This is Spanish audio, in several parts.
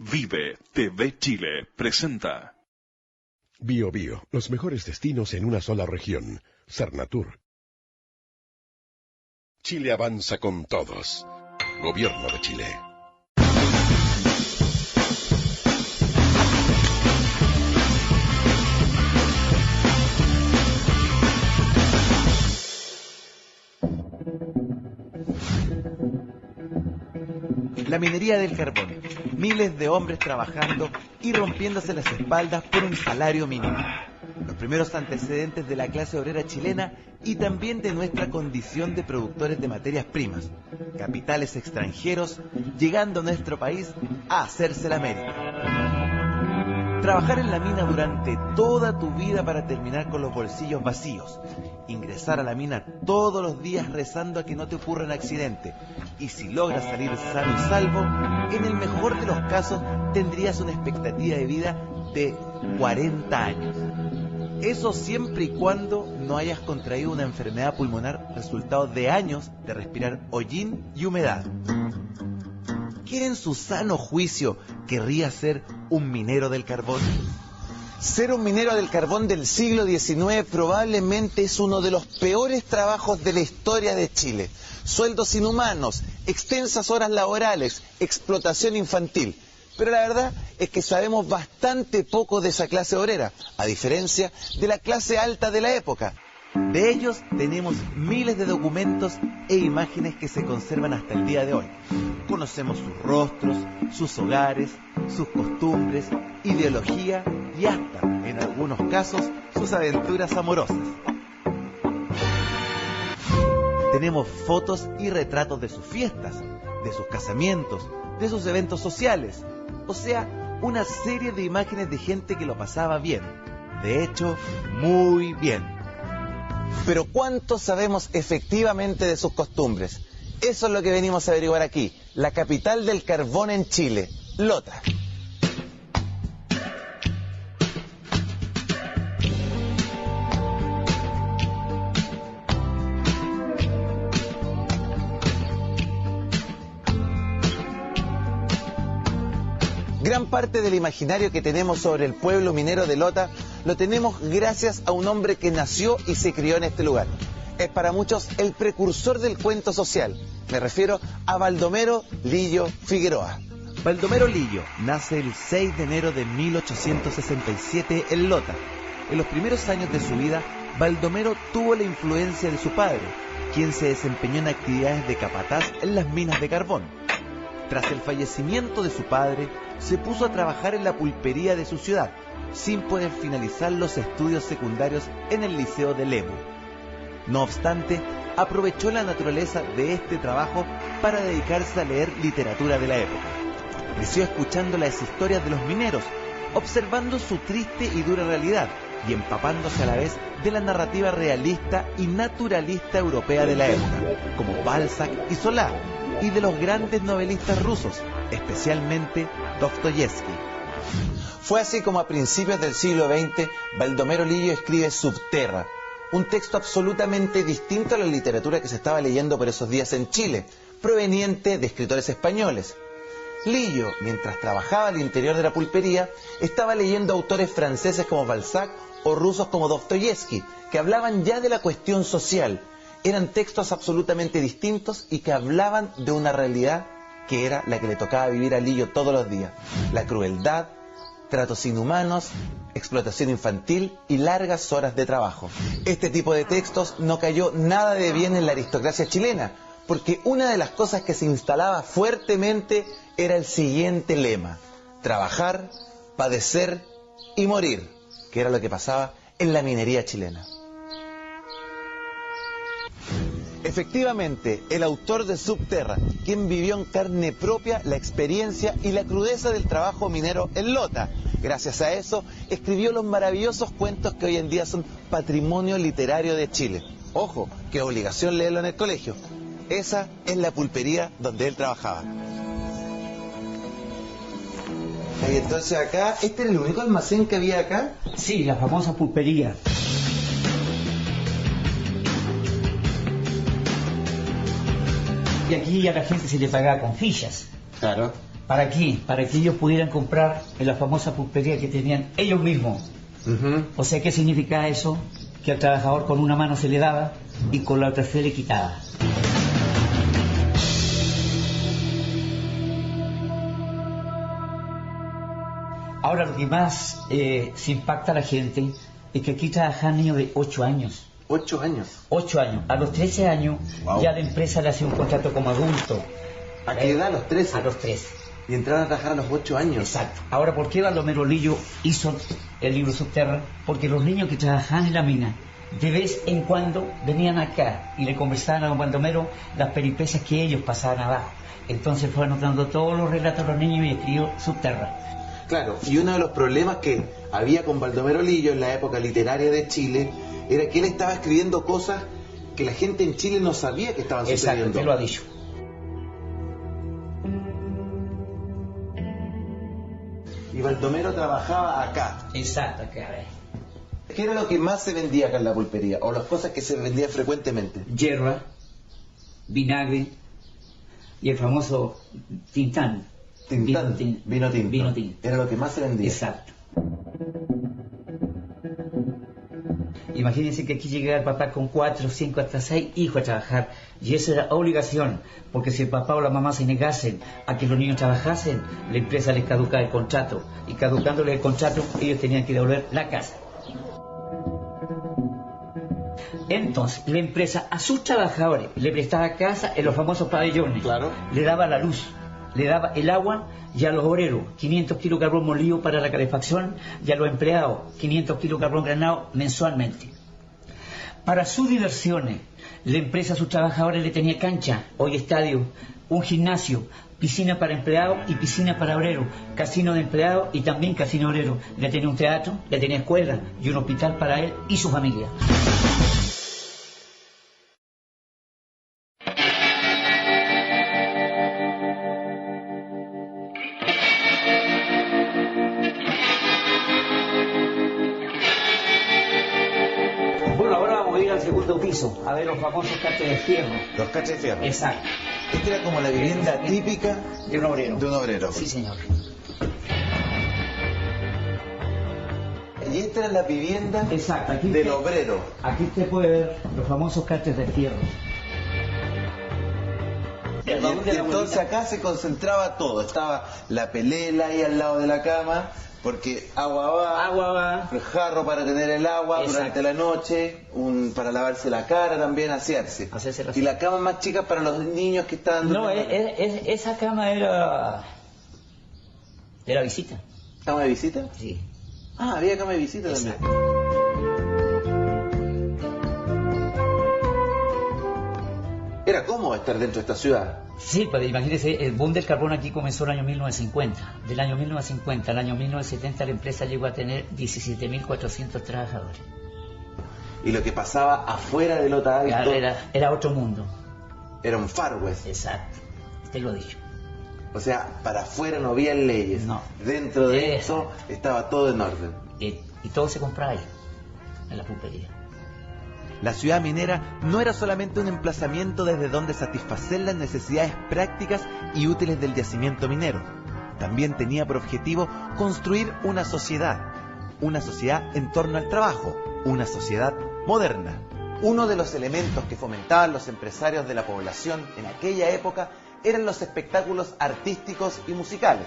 Vive TV Chile presenta Bio Bio, los mejores destinos en una sola región. Cernatur. Chile avanza con todos. Gobierno de Chile. La minería del carbón. Miles de hombres trabajando y rompiéndose las espaldas por un salario mínimo. Los primeros antecedentes de la clase obrera chilena y también de nuestra condición de productores de materias primas. Capitales extranjeros llegando a nuestro país a hacerse la América. Trabajar en la mina durante toda tu vida para terminar con los bolsillos vacíos. Ingresar a la mina todos los días rezando a que no te ocurra un accidente. Y si logras salir sano y salvo, en el mejor de los casos tendrías una expectativa de vida de 40 años. Eso siempre y cuando no hayas contraído una enfermedad pulmonar resultado de años de respirar hollín y humedad. ¿Quién en su sano juicio querría ser un minero del carbón? Ser un minero del carbón del siglo XIX probablemente es uno de los peores trabajos de la historia de Chile. Sueldos inhumanos, extensas horas laborales, explotación infantil. Pero la verdad es que sabemos bastante poco de esa clase obrera, a diferencia de la clase alta de la época. De ellos tenemos miles de documentos e imágenes que se conservan hasta el día de hoy. Conocemos sus rostros, sus hogares, sus costumbres, ideología y hasta, en algunos casos, sus aventuras amorosas. Tenemos fotos y retratos de sus fiestas, de sus casamientos, de sus eventos sociales. O sea, una serie de imágenes de gente que lo pasaba bien. De hecho, muy bien. Pero ¿cuánto sabemos efectivamente de sus costumbres? Eso es lo que venimos a averiguar aquí, la capital del carbón en Chile, Lota. Gran parte del imaginario que tenemos sobre el pueblo minero de Lota lo tenemos gracias a un hombre que nació y se crió en este lugar. Es para muchos el precursor del cuento social. Me refiero a Baldomero Lillo Figueroa. Baldomero Lillo nace el 6 de enero de 1867 en Lota. En los primeros años de su vida, Baldomero tuvo la influencia de su padre, quien se desempeñó en actividades de capataz en las minas de carbón. Tras el fallecimiento de su padre, se puso a trabajar en la pulpería de su ciudad, sin poder finalizar los estudios secundarios en el Liceo de Lemu. No obstante, aprovechó la naturaleza de este trabajo para dedicarse a leer literatura de la época. Creció escuchando las historias de los mineros, observando su triste y dura realidad y empapándose a la vez de la narrativa realista y naturalista europea de la época, como Balzac y Solá, y de los grandes novelistas rusos, especialmente Dostoyevski. Fue así como a principios del siglo XX, Baldomero Lillo escribe Subterra, un texto absolutamente distinto a la literatura que se estaba leyendo por esos días en Chile, proveniente de escritores españoles. Lillo, mientras trabajaba al interior de la pulpería, estaba leyendo autores franceses como Balzac o rusos como Dostoyevski, que hablaban ya de la cuestión social. Eran textos absolutamente distintos y que hablaban de una realidad que era la que le tocaba vivir a Lillo todos los días. La crueldad, tratos inhumanos, explotación infantil y largas horas de trabajo. Este tipo de textos no cayó nada de bien en la aristocracia chilena, porque una de las cosas que se instalaba fuertemente era el siguiente lema: trabajar, padecer y morir, que era lo que pasaba en la minería chilena. Efectivamente, el autor de Subterra, quien vivió en carne propia la experiencia y la crudeza del trabajo minero en Lota. Gracias a eso, escribió los maravillosos cuentos que hoy en día son patrimonio literario de Chile. Ojo, que obligación leerlo en el colegio. Esa es la pulpería donde él trabajaba. Y entonces acá, ¿este era el único almacén que había acá? Sí, la famosa pulpería. Y aquí a la gente se le pagaba con fichas. Claro. ¿Para qué? Para que ellos pudieran comprar en la famosa pulpería que tenían ellos mismos. O sea, ¿qué significa eso? Que al trabajador con una mano se le daba y con la otra se le quitaba. Ahora lo que más se impacta a la gente es que aquí trabajan niños de 8 años. 8 años. 8 años. A los 13 años ya la empresa le hace un contrato como adulto. ¿A qué edad? ¿A los 13? A los 13. Y entraron a trabajar a los 8 años. Exacto. Ahora, ¿por qué Baldomero Lillo hizo el libro Subterra? Porque los niños que trabajaban en la mina, de vez en cuando venían acá y le conversaban a don Baldomero las peripecias que ellos pasaban abajo. Entonces fue anotando todos los relatos de los niños y escribió Subterra. Claro, y uno de los problemas que había con Baldomero Lillo en la época literaria de Chile era que él estaba escribiendo cosas que la gente en Chile no sabía que estaban sucediendo. Exacto, usted lo ha dicho. Y Baldomero trabajaba acá. Exacto, acá. ¿Qué era lo que más se vendía acá en la pulpería? O las cosas que se vendían frecuentemente. Hierba, vinagre y el famoso tintán. Tintán, vino tinto. Vino tinto. Era lo que más se vendía. Exacto. Imagínense que aquí llegaba el papá con 4, 5, hasta 6 hijos a trabajar. Y eso era obligación, porque si el papá o la mamá se negasen a que los niños trabajasen, la empresa les caducaba el contrato. Y caducándole el contrato, ellos tenían que devolver la casa. Entonces, la empresa a sus trabajadores le prestaba casa en los famosos pabellones. Claro. Le daba la luz, le daba el agua, y a los obreros 500 kilos de carbón molido para la calefacción, y a los empleados 500 kilos de carbón granado mensualmente. Para sus diversiones, la empresa a sus trabajadores le tenía cancha, hoy estadio, un gimnasio, piscina para empleados y piscina para obreros, casino de empleados y también casino obrero. Le tenía un teatro, le tenía escuela y un hospital para él y su familia. Segundo piso, a ver los famosos caches de fierro. Los caches de fierro. Exacto. Esta era como la vivienda típica de un obrero. De un obrero. Sí, señor. Y esta era la vivienda exacto, aquí del obrero. Aquí usted puede ver los famosos caches de fierro. Y entonces acá se concentraba todo. Estaba la pelela ahí al lado de la cama. Porque agua va, el jarro para tener el agua. Exacto. Durante la noche, para lavarse la cara también, asearse. Y la cama más chica para los niños que estaban... No, esa cama era visita. ¿Cama de visita? Sí. Ah, había cama de visita. Exacto. También. Era cómodo estar dentro de esta ciudad. Sí, pues imagínese, el boom del carbón aquí comenzó en el año 1950. Del año 1950 al año 1970 la empresa llegó a tener 17.400 trabajadores. Y lo que pasaba afuera de Lota Alto... Era otro mundo. Era un Far West. Exacto, usted lo ha dicho. O sea, para afuera no había leyes. No. Dentro de eso estaba todo en orden. Y todo se compraba ahí, en la pulpería. La ciudad minera no era solamente un emplazamiento desde donde satisfacer las necesidades prácticas y útiles del yacimiento minero. También tenía por objetivo construir una sociedad en torno al trabajo, una sociedad moderna. Uno de los elementos que fomentaban los empresarios de la población en aquella época eran los espectáculos artísticos y musicales.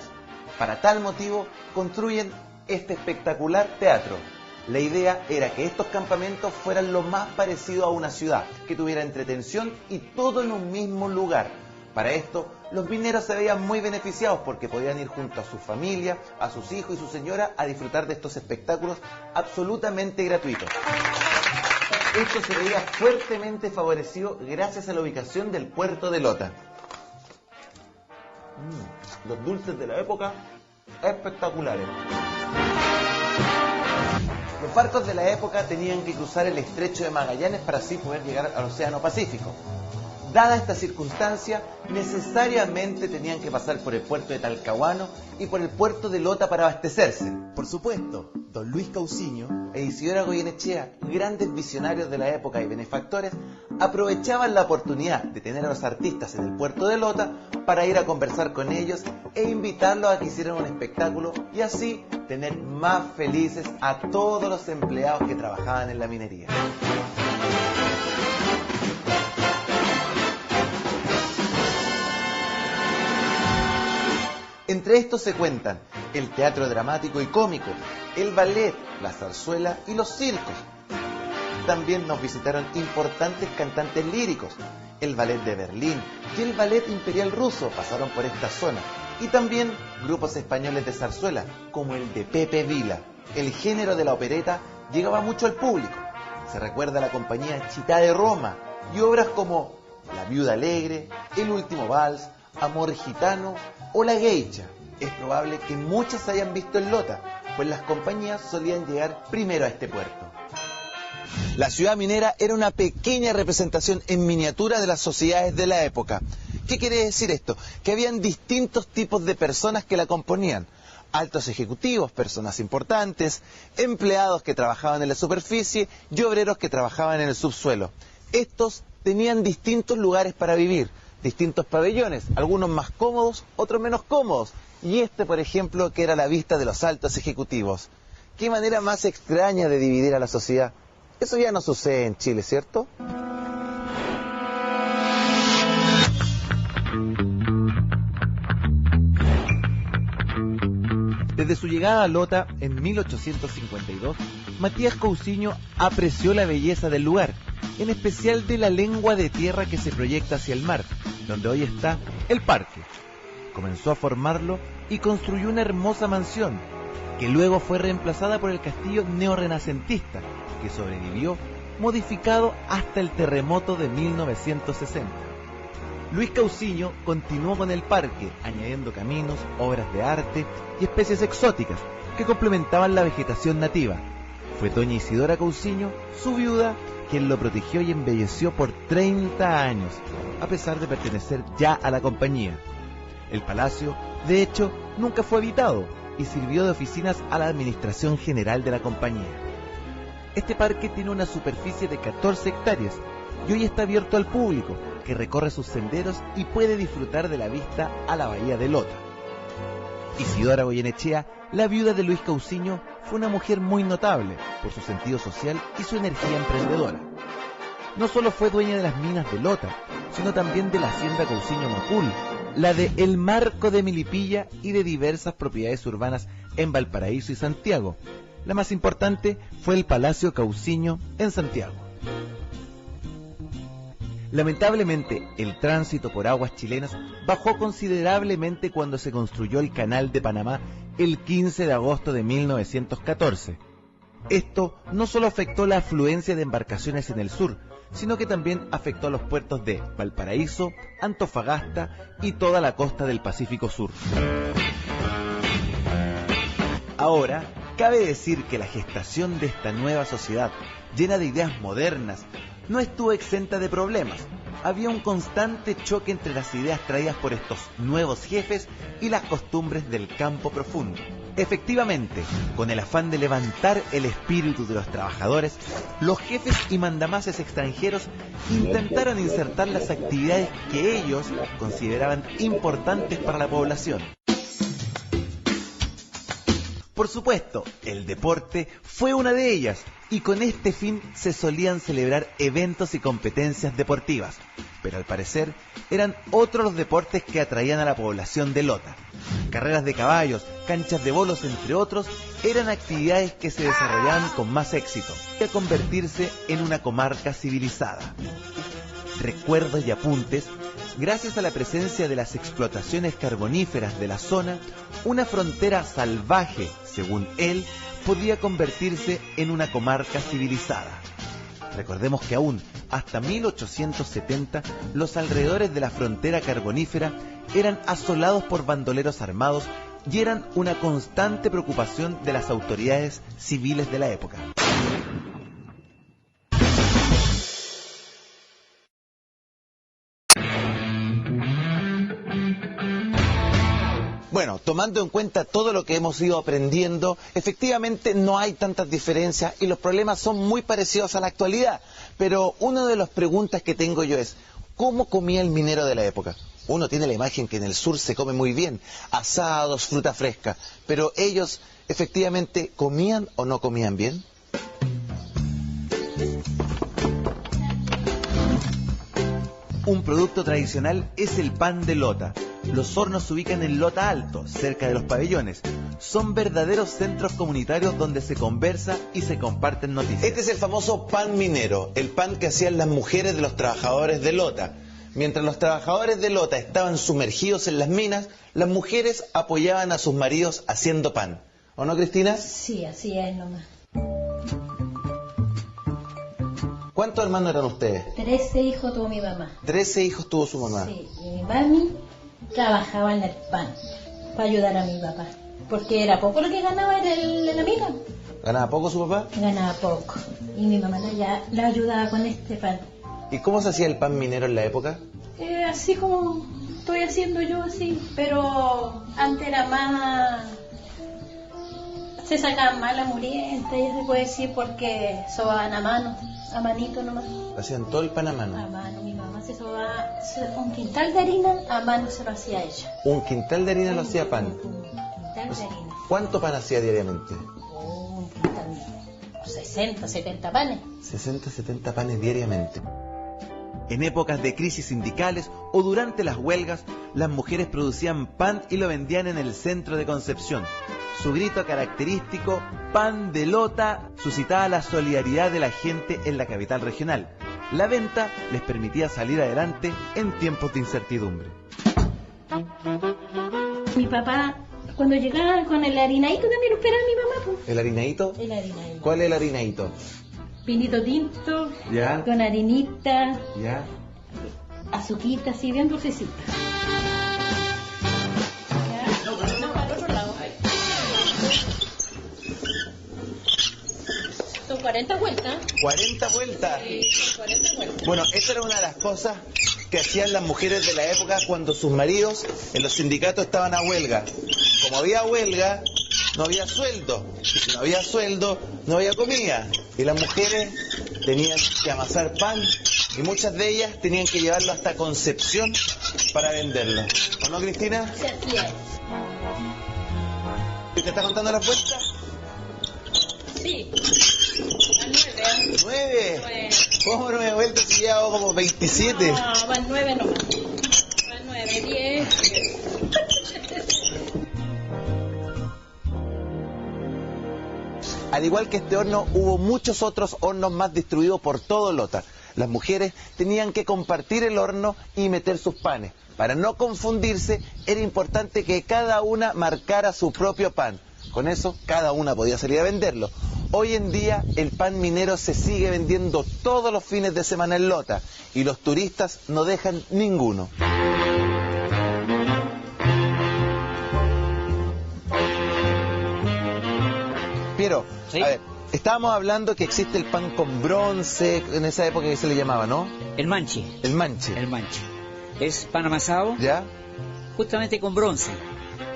Para tal motivo, construyen este espectacular teatro. La idea era que estos campamentos fueran lo más parecido a una ciudad, que tuviera entretención y todo en un mismo lugar. Para esto, los mineros se veían muy beneficiados porque podían ir junto a su familia, a sus hijos y su señora a disfrutar de estos espectáculos absolutamente gratuitos. Esto se veía fuertemente favorecido gracias a la ubicación del puerto de Lota. Los dulces de la época, espectaculares. Los barcos de la época tenían que cruzar el estrecho de Magallanes para así poder llegar al Océano Pacífico. Dada esta circunstancia, necesariamente tenían que pasar por el puerto de Talcahuano y por el puerto de Lota para abastecerse. Por supuesto, don Luis Cauciño e Isidora Goyenechea, grandes visionarios de la época y benefactores, aprovechaban la oportunidad de tener a los artistas en el puerto de Lota para ir a conversar con ellos e invitarlos a que hicieran un espectáculo y así tener más felices a todos los empleados que trabajaban en la minería. Entre estos se cuentan el teatro dramático y cómico, el ballet, la zarzuela y los circos. También nos visitaron importantes cantantes líricos. El ballet de Berlín y el ballet imperial ruso pasaron por esta zona. Y también grupos españoles de zarzuela, como el de Pepe Vila. El género de la opereta llegaba mucho al público. Se recuerda a la compañía Chitá de Roma y obras como La viuda alegre, El último vals, Amor gitano o La geisha. Es probable que muchas se hayan visto en Lota, pues las compañías solían llegar primero a este puerto. La ciudad minera era una pequeña representación en miniatura de las sociedades de la época. ¿Qué quiere decir esto? Que habían distintos tipos de personas que la componían. Altos ejecutivos, personas importantes, empleados que trabajaban en la superficie y obreros que trabajaban en el subsuelo. Estos tenían distintos lugares para vivir, distintos pabellones, algunos más cómodos, otros menos cómodos. Y este, por ejemplo, que era la vista de los altos ejecutivos. ¿Qué manera más extraña de dividir a la sociedad? Eso ya no sucede en Chile, ¿cierto? Desde su llegada a Lota en 1852, Matías Cousiño apreció la belleza del lugar, en especial de la lengua de tierra que se proyecta hacia el mar, donde hoy está el parque. Comenzó a formarlo y construyó una hermosa mansión, que luego fue reemplazada por el castillo neorrenacentista, que sobrevivió modificado hasta el terremoto de 1960. Luis Cousiño continuó con el parque, añadiendo caminos, obras de arte y especies exóticas que complementaban la vegetación nativa. Fue doña Isidora Cousiño, su viuda, quien lo protegió y embelleció por 30 años, a pesar de pertenecer ya a la compañía. El palacio, de hecho, nunca fue habitado y sirvió de oficinas a la administración general de la compañía. Este parque tiene una superficie de 14 hectáreas y hoy está abierto al público, que recorre sus senderos y puede disfrutar de la vista a la bahía de Lota. Isidora Goyenechea, la viuda de Luis Cousiño, fue una mujer muy notable por su sentido social y su energía emprendedora. No solo fue dueña de las minas de Lota, sino también de la hacienda Cousiño Macul, la de El Marco de Milipilla y de diversas propiedades urbanas en Valparaíso y Santiago. La más importante fue el Palacio Cousiño en Santiago. Lamentablemente, el tránsito por aguas chilenas bajó considerablemente cuando se construyó el Canal de Panamá el 15 de agosto de 1914. Esto no solo afectó la afluencia de embarcaciones en el sur, sino que también afectó a los puertos de Valparaíso, Antofagasta y toda la costa del Pacífico Sur. Ahora, cabe decir que la gestación de esta nueva sociedad, llena de ideas modernas, no estuvo exenta de problemas. Había un constante choque entre las ideas traídas por estos nuevos jefes y las costumbres del campo profundo. Efectivamente, con el afán de levantar el espíritu de los trabajadores, los jefes y mandamases extranjeros intentaron insertar las actividades que ellos consideraban importantes para la población. Por supuesto, el deporte fue una de ellas, y con este fin se solían celebrar eventos y competencias deportivas, pero al parecer eran otros los deportes que atraían a la población de Lota. Carreras de caballos, canchas de bolos, entre otros, eran actividades que se desarrollaban con más éxito, y a convertirse en una comarca civilizada. Recuerdos y apuntes. Gracias a la presencia de las explotaciones carboníferas de la zona, una frontera salvaje, según él, podía convertirse en una comarca civilizada. Recordemos que aún hasta 1870 los alrededores de la frontera carbonífera eran asolados por bandoleros armados y eran una constante preocupación de las autoridades civiles de la época. Bueno, tomando en cuenta todo lo que hemos ido aprendiendo, efectivamente no hay tantas diferencias y los problemas son muy parecidos a la actualidad. Pero una de las preguntas que tengo yo es, ¿cómo comía el minero de la época? Uno tiene la imagen que en el sur se come muy bien, asados, fruta fresca, pero ellos efectivamente comían o no comían bien. Un producto tradicional es el pan de lota. Los hornos se ubican en Lota Alto, cerca de los pabellones. Son verdaderos centros comunitarios donde se conversa y se comparten noticias. Este es el famoso pan minero, el pan que hacían las mujeres de los trabajadores de Lota. Mientras los trabajadores de Lota estaban sumergidos en las minas, las mujeres apoyaban a sus maridos haciendo pan. ¿O no, Cristina? Sí, así es nomás. ¿Cuántos hermanos eran ustedes? 13 hijos tuvo mi mamá. 13 hijos tuvo su mamá. Sí, y mi mami trabajaba en el pan para ayudar a mi papá. Porque era poco lo que ganaba en la mina. ¿Ganaba poco su papá? Ganaba poco. Y mi mamá la ayudaba con este pan. ¿Y cómo se hacía el pan minero en la época? Así como estoy haciendo yo, así. Pero antes era más... Se sacaban más la murienta, ya se puede decir, porque sobaban a mano, a manito nomás. Hacían todo el pan a mano. A mano, mi mamá se sobaba un quintal de harina, a mano se lo hacía ella. ¿Un quintal de harina lo hacía pan? Un quintal de harina. ¿Cuánto pan hacía diariamente? Un quintal, 60, 70 panes. 60, 70 panes diariamente. En épocas de crisis sindicales o durante las huelgas, las mujeres producían pan y lo vendían en el centro de Concepción. Su grito característico, pan de lota, suscitaba la solidaridad de la gente en la capital regional. La venta les permitía salir adelante en tiempos de incertidumbre. Mi papá, cuando llegaba con el harinadito, también lo esperaba mi mamá. Pues. ¿El harinadito? El harinadito. ¿Cuál es el harinadito? Vinito tinto, ¿Ya? con harinita, ¿Ya? azuquita, así bien dulcecita. No, para el otro lado. Son 40 vueltas. 40 vueltas. Sí, 40 vueltas. Bueno, esa era una de las cosas que hacían las mujeres de la época cuando sus maridos en los sindicatos estaban a huelga. Como había huelga, no había sueldo. Y si no había sueldo, no había comida. Y las mujeres tenían que amasar pan y muchas de ellas tenían que llevarlo hasta Concepción para venderlo. ¿O no, Cristina? Sí, así es. ¿Te está contando las vueltas? Sí. A 9. 9. ¿Cómo 9 vueltas si ya hago como 27? No, van 9 nomás. Van 9, 10. Al igual que este horno, hubo muchos otros hornos más distribuidos por todo Lota. Las mujeres tenían que compartir el horno y meter sus panes. Para no confundirse, era importante que cada una marcara su propio pan. Con eso, cada una podía salir a venderlo. Hoy en día, el pan minero se sigue vendiendo todos los fines de semana en Lota, y los turistas no dejan ninguno. Piero, ¿sí? A ver, estábamos hablando que existe el pan con bronce, en esa época que se le llamaba, ¿no? El manche. El manche. El manche. Es pan amasado, ¿Ya? justamente con bronce.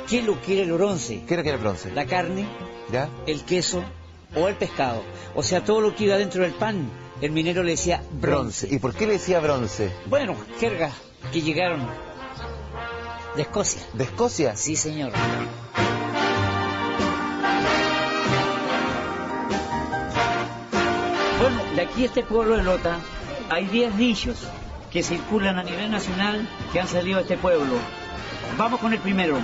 ¿Quién lo quiere el bronce? ¿Qué era que era el bronce? La carne, ¿Ya? el queso o el pescado. O sea, todo lo que iba dentro del pan, el minero le decía bronce. ¿Y por qué le decía bronce? Bueno, jergas que llegaron de Escocia. ¿De Escocia? Sí, señor. Bueno, de aquí a este pueblo de Lota hay 10 dichos que circulan a nivel nacional que han salido de este pueblo. Vamos con el primero.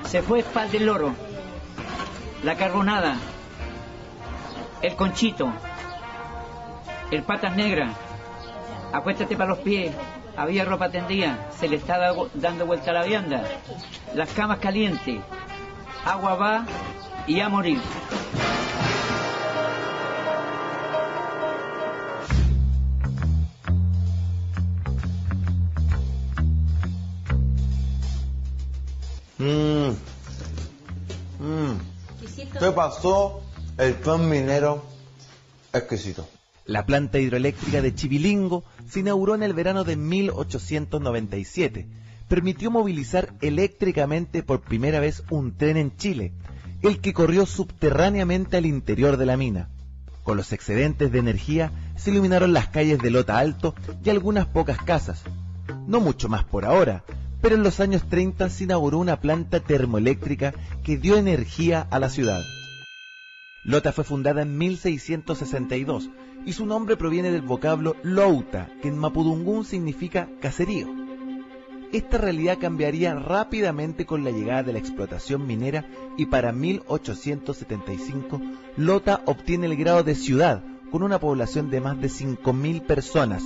Se fue Pal del Loro, la carbonada, el conchito, el patas negras, acuéstate para los pies, había ropa tendida, se le está dando vuelta a la vianda, las camas calientes, agua va y a morir. ¿Qué pasó? El pan minero exquisito. La planta hidroeléctrica de Chivilingo se inauguró en el verano de 1897. Permitió movilizar eléctricamente por primera vez un tren en Chile, el que corrió subterráneamente al interior de la mina. Con los excedentes de energía se iluminaron las calles de Lota Alto y algunas pocas casas. No mucho más por ahora, pero en los años 30 se inauguró una planta termoeléctrica que dio energía a la ciudad. Lota fue fundada en 1662 y su nombre proviene del vocablo Louta, que en mapudungún significa caserío. Esta realidad cambiaría rápidamente con la llegada de la explotación minera y para 1875 Lota obtiene el grado de ciudad con una población de más de 5.000 personas.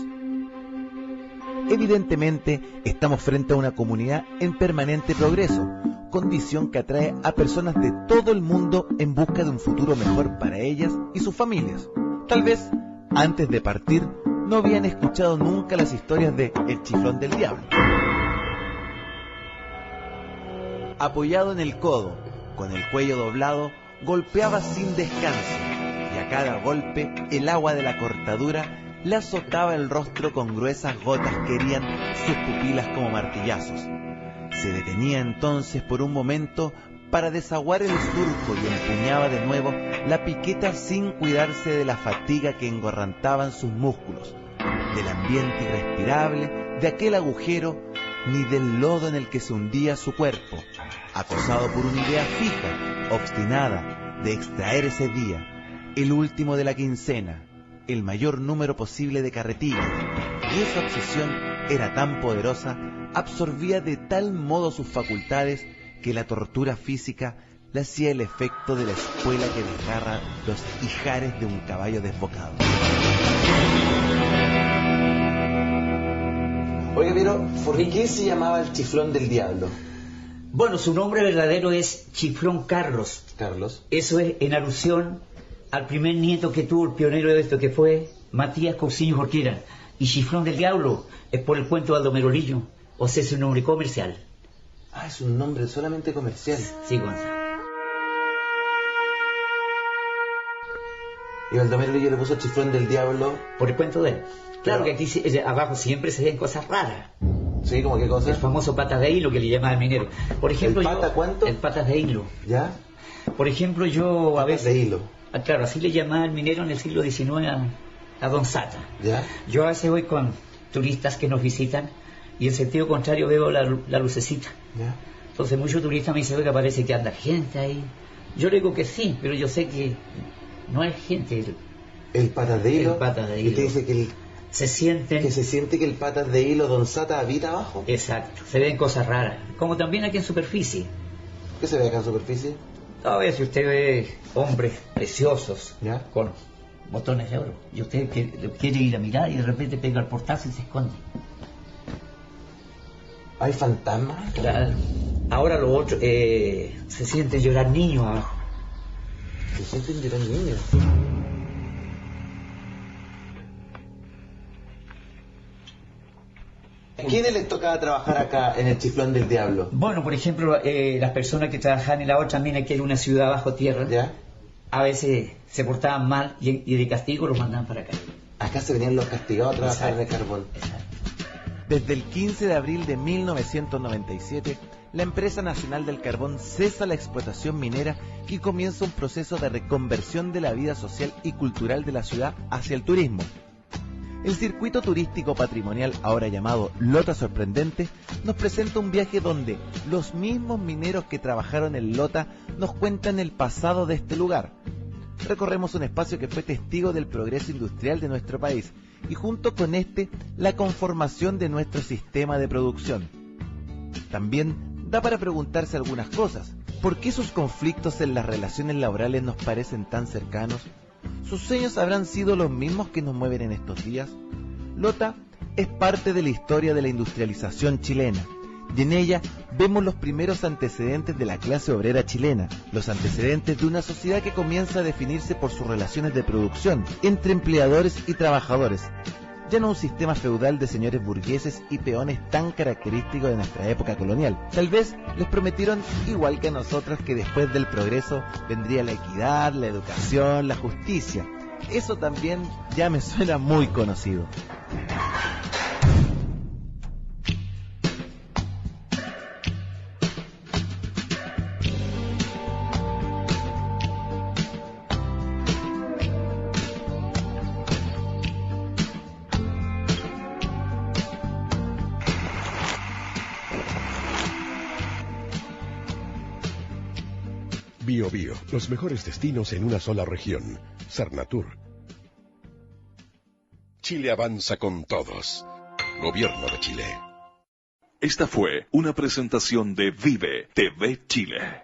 Evidentemente, estamos frente a una comunidad en permanente progreso, condición que atrae a personas de todo el mundo en busca de un futuro mejor para ellas y sus familias. Tal vez, antes de partir, no habían escuchado nunca las historias de El Chiflón del Diablo. Apoyado en el codo, con el cuello doblado, golpeaba sin descanso, y a cada golpe el agua de la cortadura le azotaba el rostro con gruesas gotas que herían sus pupilas como martillazos. Se detenía entonces por un momento para desaguar el surco y empuñaba de nuevo la piqueta sin cuidarse de la fatiga que engorrantaban sus músculos, del ambiente irrespirable, de aquel agujero, ni del lodo en el que se hundía su cuerpo, acosado por una idea fija, obstinada, de extraer ese día, el último de la quincena, el mayor número posible de carretillas, y esa obsesión era tan poderosa, absorbía de tal modo sus facultades, que la tortura física le hacía el efecto de la espuela que desgarra los ijares de un caballo desbocado. Oiga, pero ¿por qué se llamaba el Chiflón del Diablo? Bueno, su nombre verdadero es Chiflón Carlos. Carlos. Eso es en alusión al primer nieto que tuvo el pionero de esto, que fue Matías Cousiño Jorquera. Y Chiflón del Diablo es por el cuento de Aldo Merolillo, o sea, es un nombre comercial. Ah, es un nombre solamente comercial. Sí, Gonzalo. Y Aldo Merolillo le puso Chiflón del Diablo Por el cuento de él. Claro Pero- que aquí abajo siempre se ven cosas raras. Sí, ¿como qué cosa? El famoso patas de hilo que le llama al minero. Por ejemplo, ¿El pata cuánto? El patas de hilo. ¿Ya? Por ejemplo, yo a Patas veces... de hilo. Ah, claro, así le llamaba al minero en el siglo XIX a Don Sata. ¿Ya? Yo a veces voy con turistas que nos visitan y en sentido contrario veo la lucecita. ¿Ya? Entonces muchos turistas me dicen, oiga, parece que anda gente ahí. Yo le digo que sí, pero yo sé que no es gente. El patas de hilo. El patas de Y te hilo. dice que, Se sienten... que se siente que el patas de hilo Don Sata habita abajo. Exacto, se ven cosas raras. Como también aquí en superficie. ¿Qué se ve acá en superficie? A veces usted ve hombres preciosos ¿Ya? con botones de oro y usted quiere ir a mirar y de repente pega el portazo y se esconde. ¿Hay fantasmas? Claro. Ahora lo otro, se sienten llorar niños abajo. Se sienten llorar niños. ¿A quiénes les tocaba trabajar acá en el Chiflón del Diablo? Bueno, por ejemplo, las personas que trabajaban en la otra mina, que era una ciudad bajo tierra, ¿Ya? a veces se portaban mal y de castigo los mandaban para acá. Acá se venían los castigados a trabajar en el carbón. Exacto. Desde el 15 de abril de 1997, la empresa nacional del carbón cesa la explotación minera y comienza un proceso de reconversión de la vida social y cultural de la ciudad hacia el turismo. El circuito turístico patrimonial, ahora llamado Lota Sorprendente, nos presenta un viaje donde los mismos mineros que trabajaron en Lota nos cuentan el pasado de este lugar. Recorremos un espacio que fue testigo del progreso industrial de nuestro país y junto con este, la conformación de nuestro sistema de producción. También da para preguntarse algunas cosas. ¿Por qué sus conflictos en las relaciones laborales nos parecen tan cercanos? ¿Sus sueños habrán sido los mismos que nos mueven en estos días? Lota es parte de la historia de la industrialización chilena, y en ella vemos los primeros antecedentes de la clase obrera chilena, los antecedentes de una sociedad que comienza a definirse por sus relaciones de producción entre empleadores y trabajadores, ya no un sistema feudal de señores burgueses y peones tan característico de nuestra época colonial. Tal vez les prometieron, igual que a nosotros, que después del progreso vendría la equidad, la educación, la justicia. Eso también ya me suena muy conocido. Bio Bio, los mejores destinos en una sola región. Cernatur. Chile avanza con todos. Gobierno de Chile. Esta fue una presentación de Vive TV Chile.